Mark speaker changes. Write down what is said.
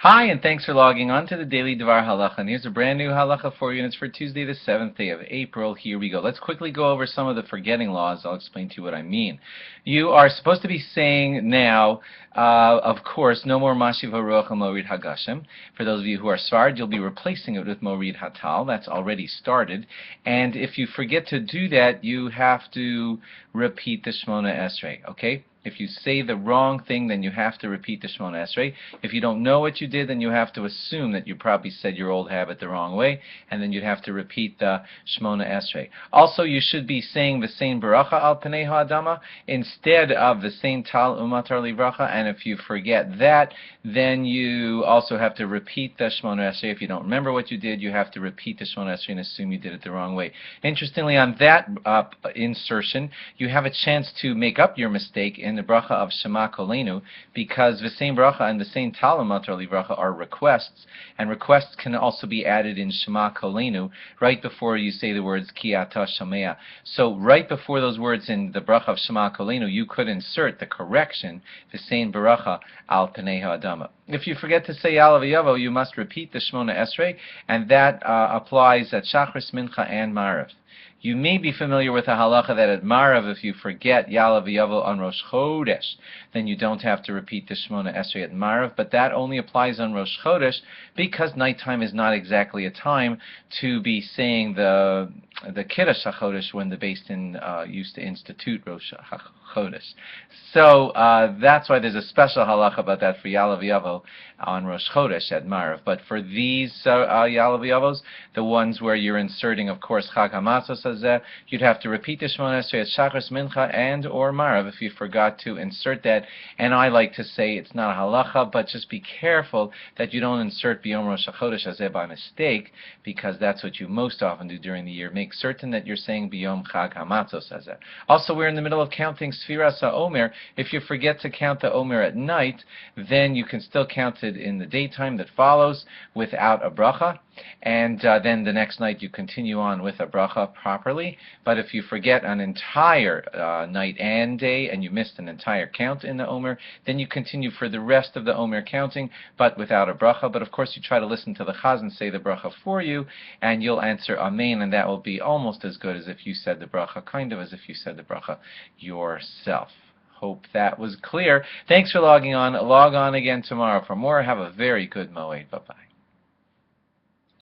Speaker 1: Hi, and thanks for logging on to the Daily DVAR Halacha. And here's a brand new halacha for you, and it's for Tuesday, the 7th day of April. Here we go. Let's quickly go over some of the forgetting laws. I'll explain to you what I mean. You are supposed to be saying now, of course, no more Mashiv HaRuach and Morid HaGashem. For those of you who are Sfard, you'll be replacing it with Morid HaTal. That's already started. And if you forget to do that, you have to repeat the Shmona Esrei, okay? If you say the wrong thing, then you have to repeat the Shmona Esrei. If you don't know what you did, then you have to assume that you probably said your old habit the wrong way, and then you'd have to repeat the Shmona Esrei. Also, you should be saying the same Baracha al Pnei Ha'adama instead of the same Tal Umatar Livracha, and if you forget that, then you also have to repeat the Shmona Esrei. If you don't remember what you did, you have to repeat the Shmona Esrei and assume you did it the wrong way. Interestingly, on that insertion, you have a chance to make up your mistake in the bracha of Shema Kolenu, because the same bracha and the same Tal Umatar Livracha are requests, and requests can also be added in Shema Kolenu right before you say the words Ki Ata Shomea. So right before those words in the bracha of Shema Kolenu, you could insert the correction, the same bracha al Pnei Ha'adama. If you forget to say Ya'alav Yavo, you must repeat the Shmona Esrei, and that applies at Shachris, Mincha, and Marav. You may be familiar with a halacha that at Marav, if you forget Ya'alav Yavo on Rosh Chodesh, then you don't have to repeat the Shmona Esrei at Marav, but that only applies on Rosh Chodesh because nighttime is not exactly a time to be saying the Kiddush HaChodesh when the Beis Din used to institute Rosh HaChodesh. So that's why there's a special halacha about that for Ya'alav Yavo on Rosh Chodesh at Marav. But for these Ya'alav Yavos, the ones where you're inserting, of course, Chag HaMatzos Hazeh, you'd have to repeat the Shmona Esrei at Shachris, Mincha, and or Marav if you forgot to insert that. And I like to say it's not a halacha, but just be careful that you don't insert B'yom Rosh HaChodesh Hazeh by mistake, because that's what you most often do during the year. Make certain that you're saying B'yom Chag HaMatzos Hazeh. Also, we're in the middle of counting Sfiras HaOmer. If you forget to count the Omer at night, then you can still count it in the daytime that follows without a bracha, and then the next night you continue on with a bracha properly. But if you forget an entire night and day, and you missed an entire count in the Omer, then you continue for the rest of the Omer counting, but without a bracha. But of course you try to listen to the Chazan say the bracha for you, and you'll answer Amen, and that will be almost as good as if you said the bracha, kind of as if you said the bracha yourself. Hope that was clear. Thanks for logging on. Log on again tomorrow for more. Have a very good Moed. Bye-bye.